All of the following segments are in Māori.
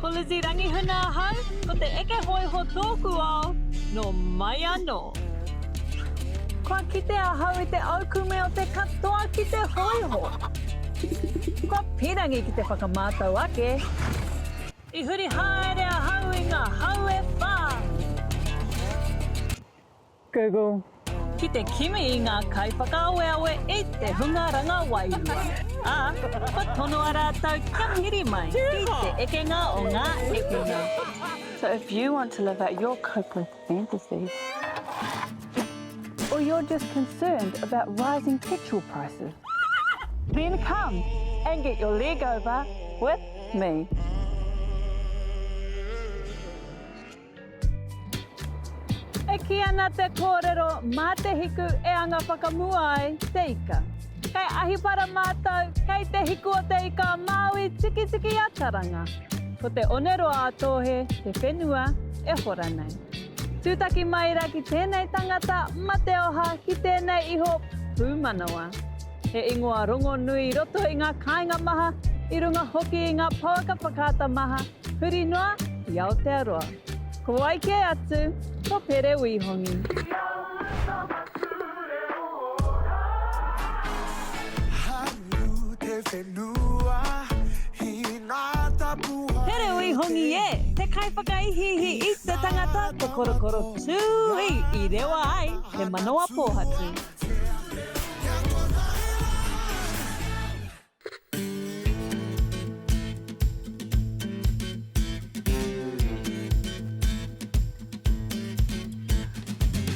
Ko Lizzie Rangihuna hau, ko te eke hoi ho tōku ao, no mai anō. Kua kite a hau I te aukume o te katoa ki te hoiho. Kua pirangi ki te whakamātau ake. I huri haere a hau I ngā hau e whā. Google. Ki te kimi I ngā kai whakaaweawe I te hungaranga wairua. Ko tono a rātou kia hiri mai ki te ekenga o ngā ekenga. So if you want to live out your coupling fantasies, or you're just concerned about rising petrol prices, then come and get your leg over with me. E ki ana te kōrero mā te hiku e anga whakamua ai te ika. Kei ahipara mātou, kei te hiku o te ika Māui tiki tiki ataranga. Ko te onero a tohe, te whenua e hora nei. Tūtaki mai ra ki tēnei tangata mate oha ki tēnei iho pūmanawa. He ingoa rongo nui roto I ngā kāinga maha, I runga hoki I ngā pauaka whakata maha, huri noa I Aotearoa. Ko waike atu, ko Pere Wihongi. Pere Wihongi e, te kai whakaihihi I te tangata, te korokoro tūi I rewa ai, te manoa pōhatu.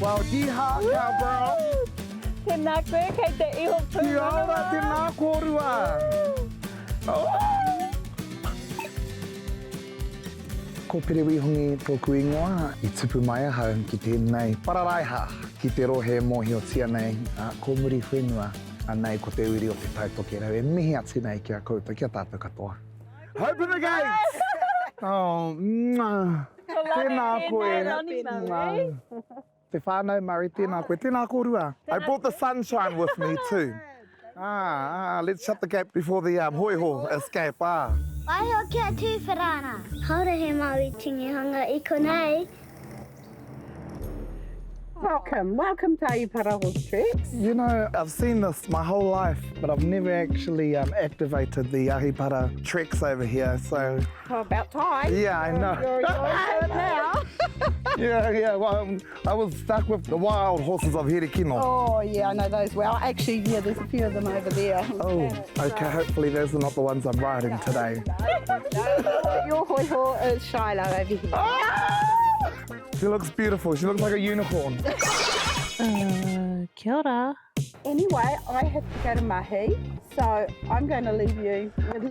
Well, jiha, cowgirl. Tēnā koe kei te iho pūmanawa. Kia ora, tēnā kōrua. Ko Pere Wihongi tōku ingoa I tupu mai ahau ki tēnei pararaiha ki te rohe mōhiotia nei ko muri whenua nei ko te uri o te tautoke rau e mihi atu nei kia koutou kia tātou katoa. Open the gates! Oh, tēnā koe. Te whānau Māori, tēnā koe, tēnā kōrua. I brought the sunshine with me too. Let's shut the gate before the hoiho escape. Waiho kia tūwherana. Haere he Māori tingihanga I konei. Welcome to Aiparaho Treks. You know, I've seen this my whole life, but I've never actually activated the Ahipara treks over here, so... Oh, about time. Yeah, I know. You're enjoying it now. Yeah, well, I was stuck with the wild horses of Hirikino. Oh, yeah, I know those well. Actually, yeah, there's a few of them over there. Oh, okay, hopefully those are not the ones I'm riding today. No, your hoi-ho is Shiloh over here. She looks beautiful. She looks like a unicorn. Kia ora. Anyway, I have to go to mahi, so I'm going to leave you with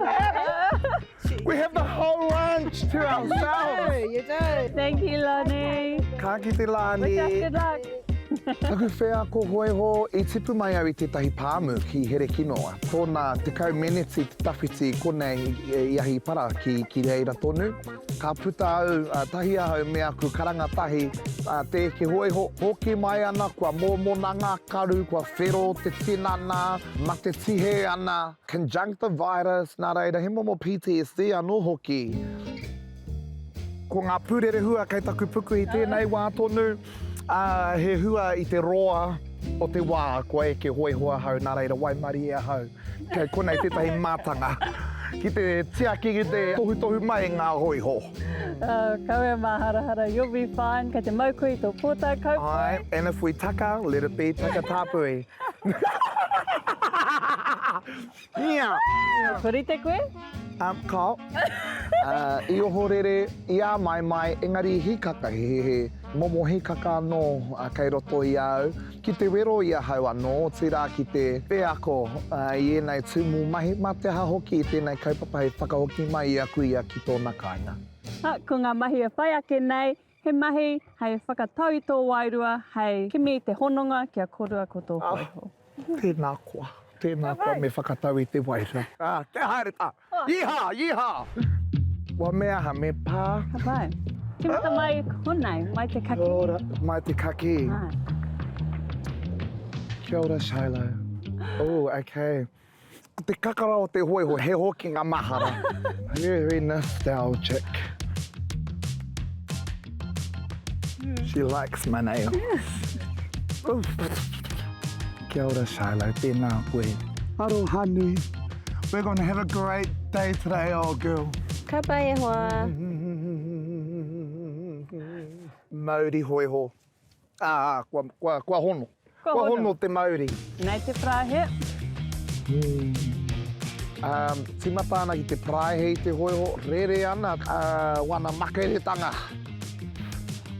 We have the whole ranch to ourselves. You do. Thank you, Lonnie. Ka kite lani. Wish us good luck. Taku whea ko hoiho I tipu mai au I tētahi pāmu ki here kinoa. Tōna tekau meneti te tawhiti konei I Ahipara ki reira tonu. Ka puta au tahi ahau me aku karangatahi te ke hoiho. Hoki mai ana kua mōmona ngā karu, kua whero te tinana, ma te tihe ana. Conjunctivitis, nā reira, he momo PTSD anō hoki. Ko ngā pūrere hua kei taku puku I tēnei wā tonu. He hua I te roa o te wā, ko e ke hoihoa hau, nā reira waimari e hau. Kei konei tētahi mātanga. Ki te tiaki ki te tohu mai ngā hoiho. Kau e maharahara, you'll be fine. Kei te maukui tō pōtau kaupoi. Aye, and if we taka, let it be taka tāpui. Yeah. Kuri te koe? Kao. I ohorere, ia mai, engari hikaka he momo hikaka anō kei roto I au. Ki te wero ia hau anō, tira ki te peako I enei tūmu mahi, ma te ha hoki I tēnei kaupapa he whakahoki mai I aku ia ki tōna kāinga. Ko ngā mahi e whai ake nei, he mahi hei whakatau I tō wairua, hei kimi te hononga kia korua ko tō hoiho. Tēnā koa. Tēnā koa me whakatau I te wairua. Te haereta. Yeehaw! Wa mea ha me pā. Hapai. Ki mata mai honei, mai te kaki. Kia ora, mai te kaki. Kia ora, Shiloh. Oh, okay. Te kakara o te hoiho, he hoki ngā mahara. Very nostalgic. She likes my nails. Kia ora, Shiloh. Tēnā koe. Arohanu. We're going to have a great day today, old girl. Ka pai e hoa. Māori hoiho. Kua hono. Kua hono te Māori. Nei te prahe. Timata ki te praehe i te hoiho. Rere ana wana makeretanga.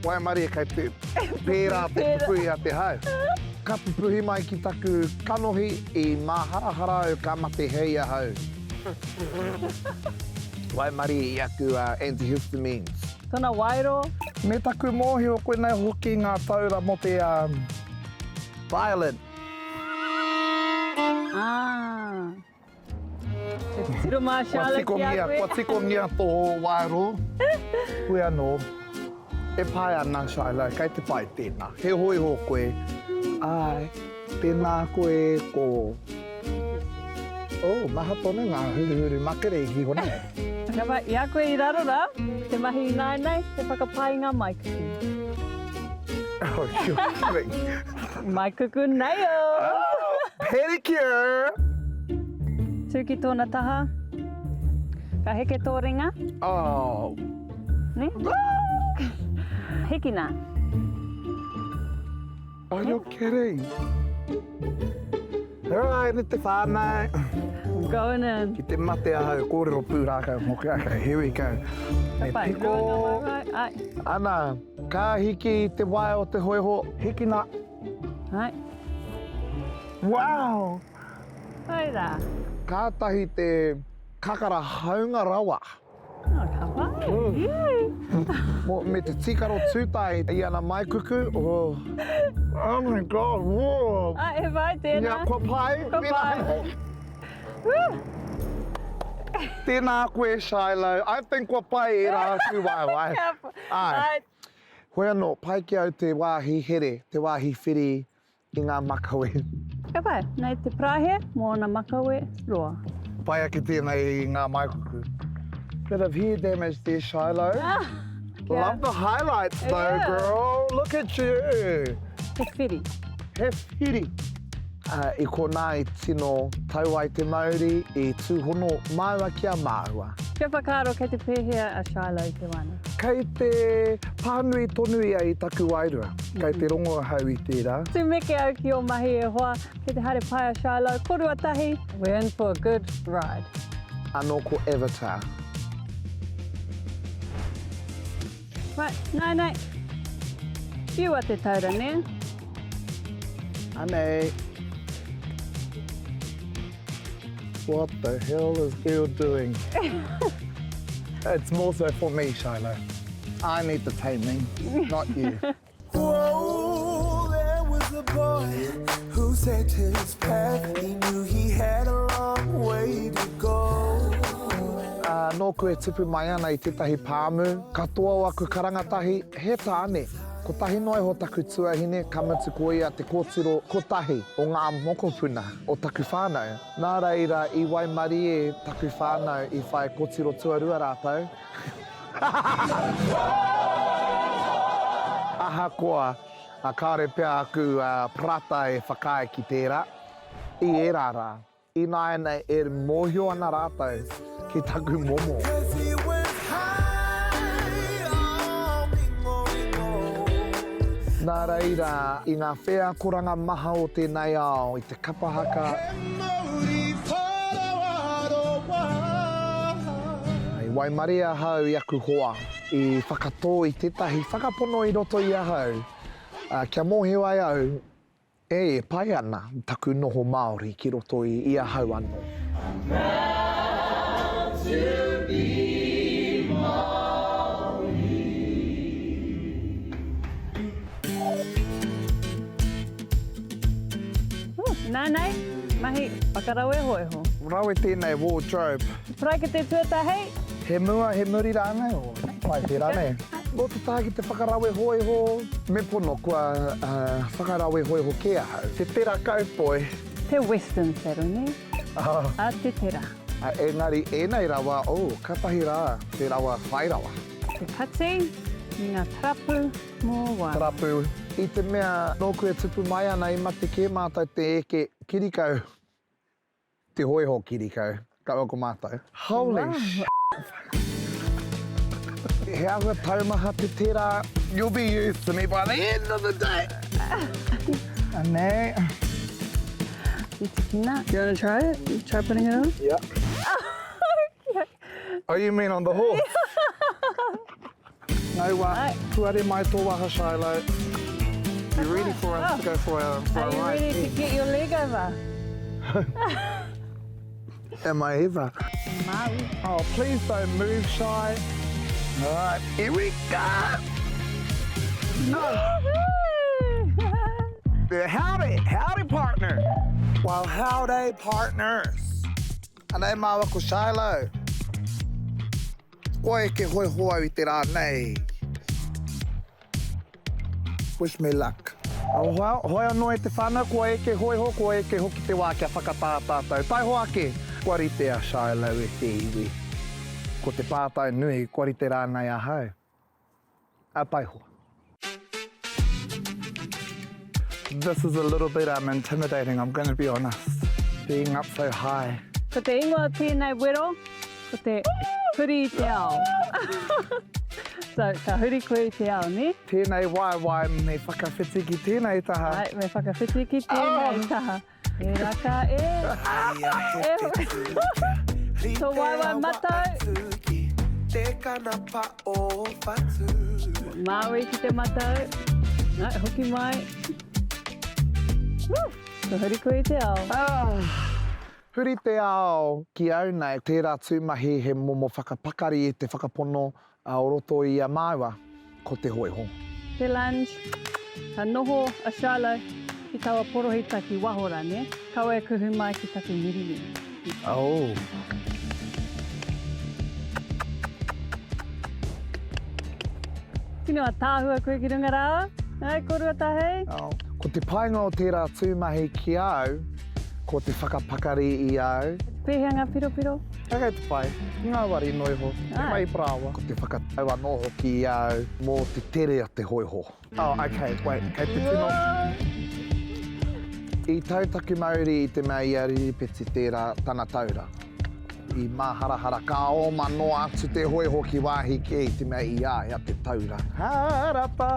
Wai mari kai te pērā te pupui a te hau. Ka pupuhi mai ki taku kanohi I māharahara o ka mate hei a hau. Wai mari I aku antihistamines. Tōna wairo. Me taku mōhi o koe nei hoki ngā taura mo te violet. Te tiro mā Charlotte ki a koe. Kua tiko ngia tō wairo. Koe anō. E pai ana, Shiloh, kai te pai tēnā. He hoiho koe. Ai, tēnā koe ko... Oh, maha tonu ngā huruhuru makere ki hone. Kawa, I a koe I rarora, te mahi I nainei, te whakapai ngā maikuku. Oh, you're kidding. Maikuku nail! Pedicure! Tūki tōna taha. Ka heke tō ringa. Oh. Ne? Hiki nā. Oh, you're kidding. Alright, ni te whānau. I'm going in. Ki te mate ahau, kōrero pūrākau, moke aka, here we go. E Kapai, tiko. right. Ai. Ana, ka hiki I te wai o te hoiho, hiki nā. Ai. Wow! Ai rā. Kātahi te kakara haunga rawa. Oh, kapai. Me te tikaro tūtai I ana mai kuku. Oh my God, whoa. Ai, he vai tēnā. Ia, kua pai. Kua pai. Tēnā koe, Shiloh. I think kua pai I rā tū wai. Ai. Hoi anō, pai ki au te wāhi here, te wāhi whiri I ngā makawe. Kapai, nei te prahe, mōna makawe, roa. Pai ake tēnei I ngā maikuku. Bit of hair damage there, Shiloh. Love the highlights though, Yeah. girl. Look at you. Te whiri. He whiri. I kona I tino tau ai te Māori I tūhono māua ki a māua. Kia whakaro kei te pēhea a Shiloh I te wana. Kei te pānui tonu ia I taku wairua. Kei te rongo hau I tērā. Tu meke au ki o mahi e hoa, kei te haere pai a Shiloh, korua tahi. We're in for a good ride. Anō ko Avatar. Right, nei. Piua te taura, ne? Anei. What the hell is girl doing? It's more so for me, Shiloh. I need the taming, not you. Whoa, there was a boy who set his path. He knew he had a long way to go. Nō koe tupu mai ana I tētahi pāmu, katoa o aku karangatahi, he tāne. Ko tahi noi ho taku tuahine, kamatu ko ia te kōtiro kotahi o ngā mokopuna o taku whānau. Nā reira I Waimari e taku whānau I whai kōtiro tuarua rātou. Aha koa, a kāre pia aku prata e whakae ki tērā. I e rāra, I nāianei e mōhio ana rātou ki taku momo. Cause he went high, Nā reira, I ngā whea koranga maha o tēnei ao, I te kapahaka. Ai Waimari a hau I aku hoa, I whakatō I tētahi whakapono I roto I ahau. Kia mōhio ai au, e pai ana taku noho Māori ki roto I ahau anō. Nei, mahi, whakarau e hoeho. Rau e tēnei wardrobe. Prai ke te tuatahei, He mua, he muri rānei o pai te rānei. Mo te tāki te whakarawe hoeho, me pono kua whakarawe hoeho ke ahau. Te tera kaupoi. te western saddle, ne? A te tera. Engari, ēnei rawa, katahi rā, te rawa whai rawa. Te kati, i ngā trapu mō wā. Trapu. I te mea, nōku e tupu mai ana i mate ke mātou te eke kirikau. Te hoiho kirikau. Ka wako mātou. Holy shit. He awa taumaha te tera. You'll be used to me by the end of the day. Anei. I te kina. You want to try it? You try putting it on? Yeah. Oh, you mean on the horse? No wa. Right. Tuare mai tō waha, Shiloh. You ready for us to go for a Are you ride? ready to get your leg over? Am I ever? Maui. Oh, please don't move, Shy. All right, here we go. Howdy, partner. Well, howdy, partners. Anei māua ko Shiloh. Koe ke hoi hoa I te rā nei. Wish me luck. Oh, hoi anō te whānau, koe ke hoi ho, koe ke hoki te wā kia whakatātātou. Tai hoa ke. Kua ritea Shiloh e te iwi. Ko te pātai nui, kua rite rānei ahau. A pai hoa. This is a little bit intimidating, I'm going to be honest. Being up so high. Ko te ingoa tēnei wero, ko te huri I te ao. So, ka huri koe I te ao, ne? Tēnei wai me whakawhiti ki tēnei taha. Ai, me whakawhiti ki tēnei taha. E raka So wai matau. Te kanapa o whatu. Māori ki te matau. Ai, hoki mai. So huri koe I te ao. Huri te ao ki au nei, tērā tūmahi he momo whakapakari I te whakapono a roto I a māua, ko te hoiho. Te lunch. Ka noho a Shiloh ki taua porohita ki wahora, ne? Kaua e kuhu mai ki taku mirimiri. Oh. Tino a tāhua koe ki runga rā? Ai, korua tahei? Oh. Ko te painga o tērā tūmahi ki au, ko te whakapakari I au. Pēhanga piro. Kaka te pai, ngā wari noiho, te Ai. mai prawa. Ko te whakataua noho ki au mō te tere a te hoiho. Oh, okay, wait, kei te tino. I tautaki Māori I te mea I ariripeti tērā tana taura. I māharahara ka oma noa atu te hoiho ki wāhi ki I te mea I a te taura. Harapa,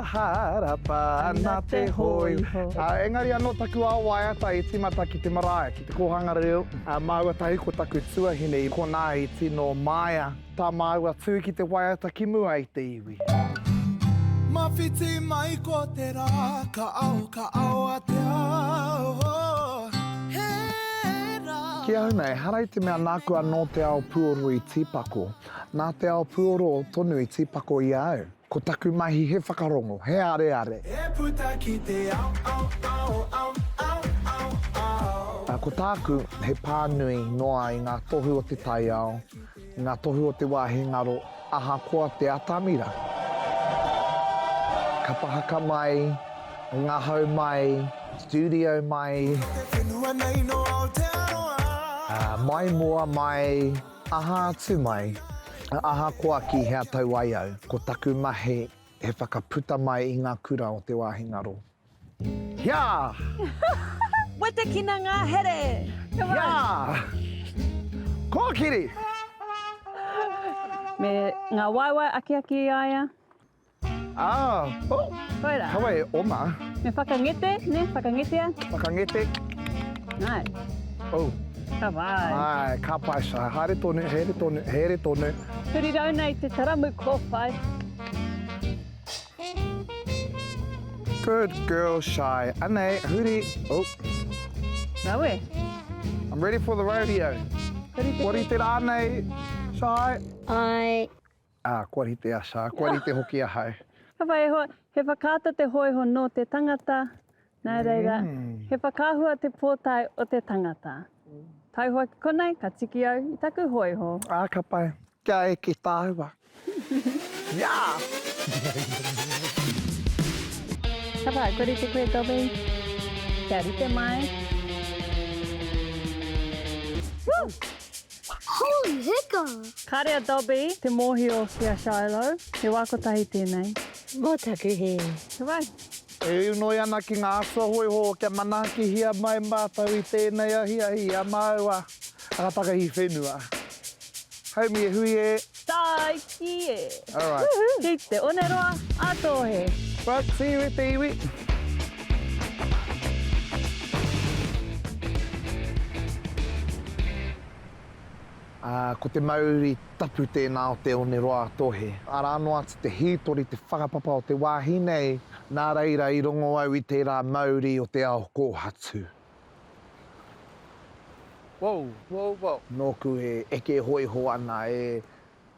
ana te hoiho. Engari anō taku a waiata I timata ki te marae, ki te kohanga reo. Māua tahi ko taku tuahine I kona I tino maia. Tā māua tū ki te waiata ki mua I te iwi. Mawhiti mai ko te rā, ka au a te ao. Ki au nei, harai te mea nākua nō te ao puoro I tīpako. Nā te ao puoro o tonu I tīpako I au. Ko taku mahi he whakarongo, he are. E puta ki te au. Ko tāku he pānui noa I ngā tohu o te tai ao, ngā tohu o te wāhi ngaro, aha koa te atamira. Ka pahaka mai, ngā hau mai, studio mai, Whenua nei no Aotearoa. mai moa mai, aha atu mai, aha koa ki hea tau ai au. Ko taku mahi he whakaputa mai I ngā kura o te wāhi ngaro. Hia! Wete kina ngā here. Hia! Kōkiri! Me ngā waiwai aki aia. Oh, Koira. kawa e oma. Me whakangete, ne? Whakangetea. Whakangete. Nai. Oh, Ka vai. ai, ka pai sha. Haere tonu, here tonu. Huri rau nei te taramu kōwhai. Good girl, Shy. Anei, huri. Oh, Rawe. I'm ready for the rodeo. Kua rite rā nei, Shy. Ai. Kua rite a Shy. Kua rite hoki a hau. Ka whai he whakāta te hoiho no te tangata. Nā reira, he whakāhua te pōtai o te tangata. Tai hoa ki konei, ka tiki au I taku hoiho. Ka pai. Kia e ki tāua. Yeah! Ka whai, kore te koe tobe. Kia rite mai. Holy hicka! Karea Dobby, te mōhio kia Shiloh, he wakotahi tēnei. Mō taku he. Te vai. E unoi ana ki ngā asua hoiho, kia mana ki hia mai mātau I tēnei ahi a māua. Agataka hi whenua. Haumi e hui e. Tai ki e. All right. Ki te oneroa, atohe. Right, see you te iwi. Ko te Māori tapu tēnā o te oneroa tohe. Ara anō atu te hītori, te whakapapa o te wāhinei, nā reira I rongo au I tērā Māori o te ao kōhatu. Wow, wow, wow. Nōku e eke hoiho ana e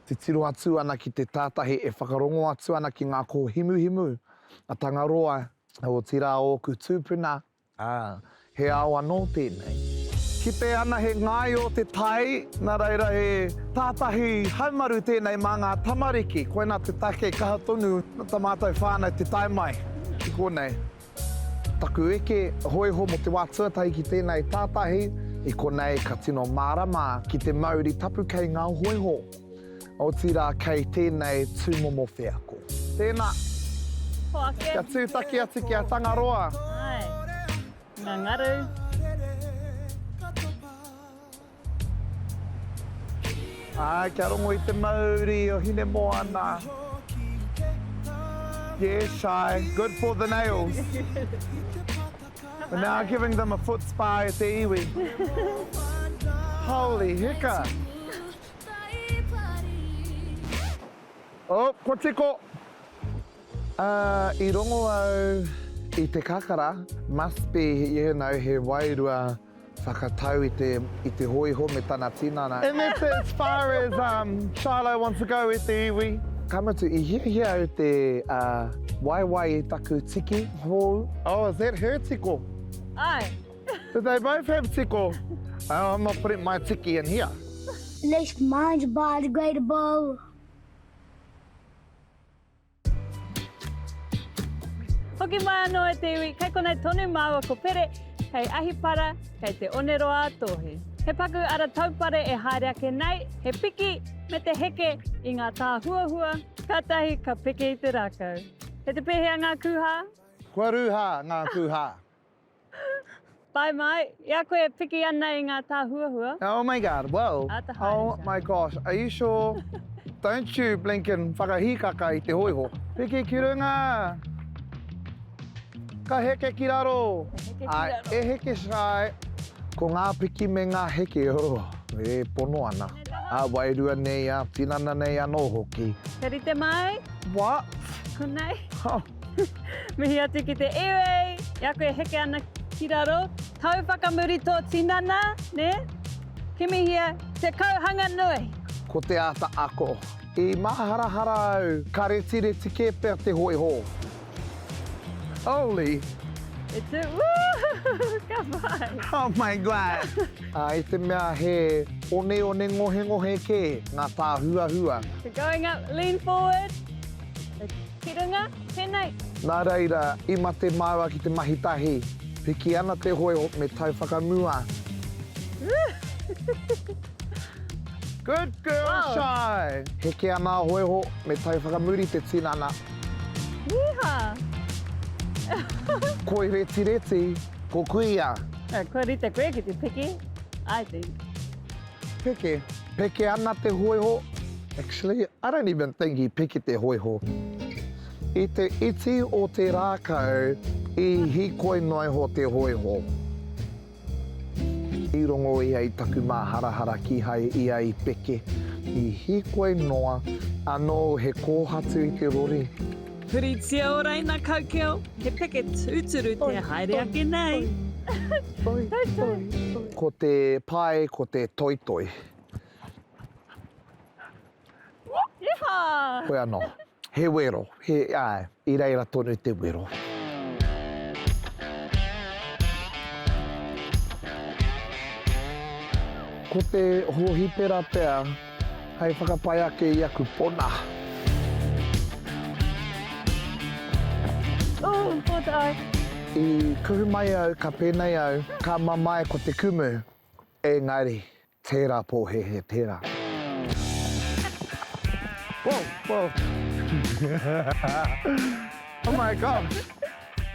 te tiro atu ana ki te tātahi e whakarongo atu ana ki ngā kōhimuhimu. A tangaroa o tira ōku tūpuna. He ao anō tēnei. Ki te ana he ngai o te tai, nā reira he tātahi haumaru tēnei mā ngā tamariki. Koina te take kaha tonu, ta mātou whānau te tai mai. Ki konei. Taku eke hoiho mo te wā tuatahi ki tēnei tātahi, I konei ka tino mārama ki te Māori tapu kei ngā hoiho. O tira kei tēnei tūmomo whiako. Tēnā. Hoake. Kia tūtaki atu kia tangaroa. Ai. Ngā ngaru. Kia rongo I te Māori o hine moana. Yeah, shy. Good for the nails. We're now giving them a foot spa at te iwi. Holy hicka. Oh, ko tiko. I rongo au I te kakara, must be, you know, he wairua whakatau I te hoiho me tana tinana. And that's as far as Shiloh wants to go with the iwi. Kamatu, I hia au te waiwai taku tiki hou. Oh, is that her tiko? Ai. Do they both have tiko? Oh, I'm not putting my tiki in here. At least mine's biodegradable. Hoki mai anō e te iwi, kei konei tonu māua ko Pere, kei ahipara, kei te oneroa tohe. He paku ara taupare e haereake nei, he piki me te heke I ngā tā huahua, katahi ka peke I te rākau. He te pehea ngā kuha? Kua ruha ngā kuha. Pai mai, ia koe e piki ana I ngā tā huahua. Oh my God, whoa. Ata Oh haere my gosh, are you sure? Don't you blinkin' whakahikaka I te hoiho. Piki ki runga. Ka heke ki raro. Heke ki Ai, raro. e heke shai. Ko ngā piki me ngā heke, e pono ana. Wairua nei a tinana nei anō hoki. Te rite mai, What? konei. Oh, Mihi atu ki te iwi, ia koe heke ana ki raro. Tau whakamuri tō tinana, ne? Kimihia, te kauhanga nui. ko te ata ako. I maharahara au, ka retire tike pēr te hoiho. Holy. E tu, woo, ka pai. Oh my God! I te mea he one ngohe ke ngā tā hua. So going up, lean forward. Ki runga, tēnei. Nā reira, I mate māua ki te mahitahi. Piki ana te hoiho me tau whakamua. Good girl, Wow. Shy! Heke ana hoiho me tau whakamuri te tinana. Iha. Koi reti, ko kuia. Koe rite koe ki te piki, I think. Peke ana te hoiho. Actually, I don't even think I piki te hoiho. I te iti o te rākau, I hikoi noi ho te hoiho. I rongo ia I taku mā harahara ki hai ia I peke. I hikoi noa, anō he kōhatu I te rori. Piritia o reina kaukeo, he peke tūturu te haereake nei. Ko te pai, ko te toitoi. Iha. Koe anō. He wero. I reira tonu te wero. Ko te hohipera pea, hei whakapai ake I aku pona. Oh, potai. I kuhu mai au, ka pēnei au, ka mamai ko te kumu. Engari, Tērā pōhehe, tērā. Whoa, whoa. Oh my God.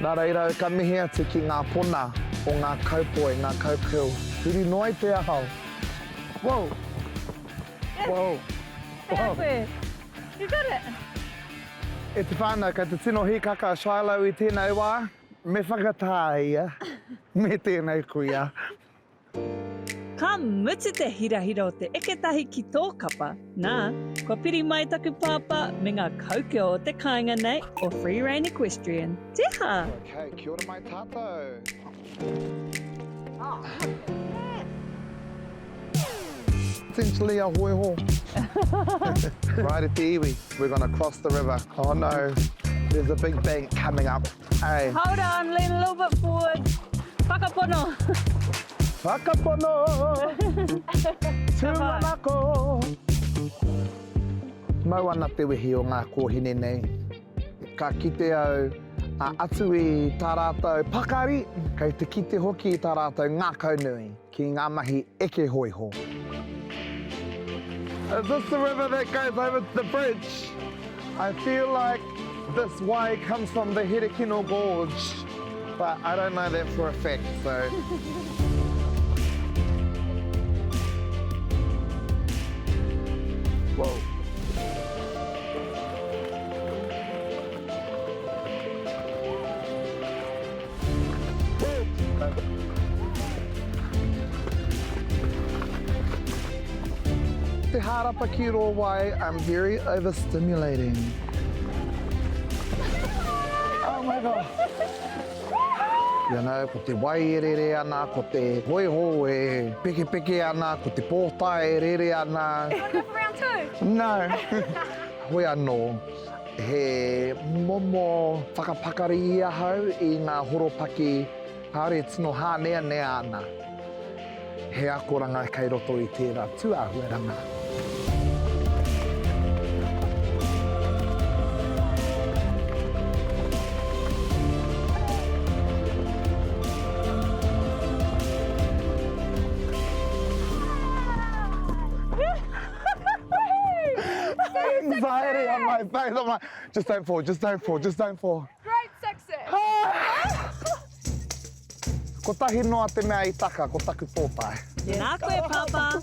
Nā reira, ka mihi atu ki ngā pona o ngā kaupoi, ngā kaupeu. Huri noi te ahau. Whoa. Whoa. Whoa. You got it. E te whānau, ka te tino hikaka Shiloh I tēnei wā, me whakatāia, me tēnei kuia. Ka mutu te hirahira o te eketahi ki tō kapa. Nā, kua piri mai taku pāpā me ngā kaukeo o te kāinga nei o Free Rein Equestrian. Teha! Okay, kia ora mai tātou. Essentially a hoiho. Right at the iwi, we're gonna cross the river. Oh no, there's a big bank coming up. Hey. Hold on, lean a little bit forward. Whakapono. Whakapono, tūmanako. Mau ana te wehi o ngā kōhine nei. Ka kite au atu I tā rātou pakari, kei te kite hoki I tā rātou ngā kaunui, ki ngā mahi eke hoiho. Is this the river that goes over the bridge? I feel like this way comes from the Herekino Gorge, but I don't know that for a fact, so. Whoa. Te harapa ki rō wai, I'm very overstimulating. Oh my God. You know, ko te wai e rere ana, ko te hoiho e peke peke ana, ko te pōtai e rere ana. You want to go for round two? No. Hoi anō, he momo whakapakari I ahau I ngā horopaki haere tino hānea nea ana. He akoranga kei roto I tērā tuahuaranga. Anxiety on my face. I'm like, just don't fall, just don't fall, just don't fall. Great success. Ko tahi noa te mea I taka, ko taku pōtai. Nā koe, pāpā.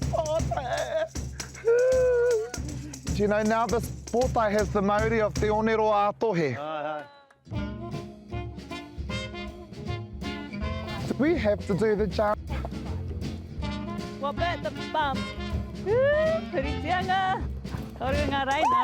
Do you know now this pōtai has the Māori of Te Onero Ātohe? Do we have to do the jump? What about the bump? Piritianga. Toru ngā reina.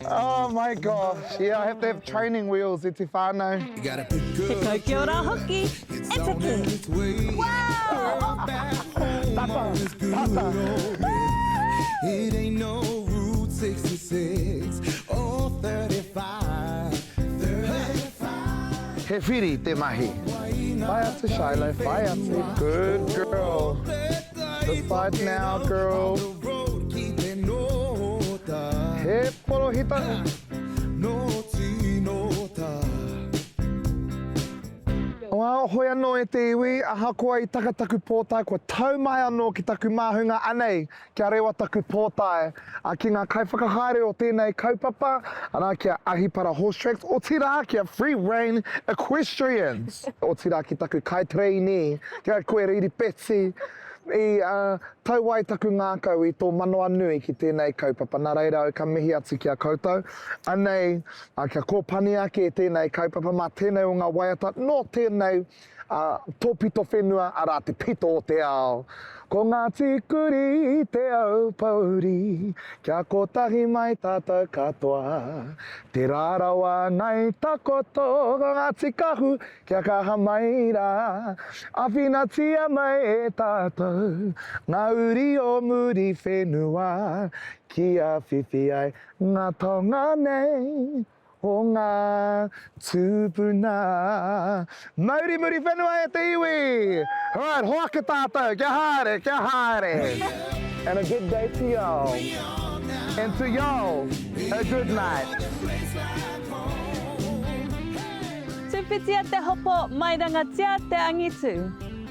Oh my gosh, yeah, I have to have training wheels I te whānau. You gotta pick Te up. kaukeo rā hoki. It's E te on ki. its way. Wow! Back home on this good old man. It ain't no Route 66 or 35. 35. He whiri te mahi. Whai atu Shiloh, whai atu. Good girl. This side now, girl. He porohita. Wow, hoi anō e te iwi, aha koa I takataku pōtai, kua tau mai anō ki taku māhunga anei, kia rewa taku pōtai, a ki ngā kaiwhakahaere o tēnei kaupapa, ana kia ahipara horse tracks, o tira kia Free Rein Equestrians, o tira ki taku kaitreini, kia koe riri peti, I tauai taku ngākau I tō manoa nui ki tēnei kaupapa. Nā reira au ka mihi atu ki a koutou. Anei, kia kōpani ake e tēnei kaupapa, mā tēnei o ngā waiata, no tēnei tō pito whenua, arā te pito o te ao. Ko Ngāti kuri te au pauri, kia kotahi mai tātou katoa. Te rārawa ngai takoto, ko Ngāti kahu, kia kaha mai rā. Awhina tia mai e tātou, ngā uri o muri whenua, kia whiwhi ai ngā tonga nei. O ngā tūpuna. Māori muri whenua e te iwi. Alright, hoaka tātou, kia haere, kia haere. And a good day to y'all. And to y'all, a good night. Te pitia te hopo mai rangatia te angitu.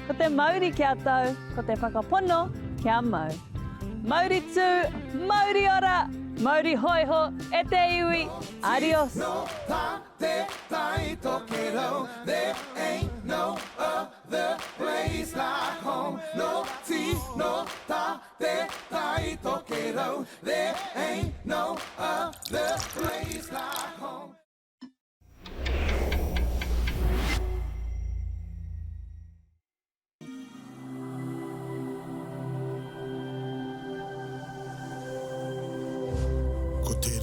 Ko te Māori kia tau, ko te whakapono kia mau. Māori tū, Māori ora, Māori hoiho, e te iwi, adios. No ta te tai tokero. There ain't no other place like home. No ti no ta te tai tokero. There ain't no other place like home. Ko te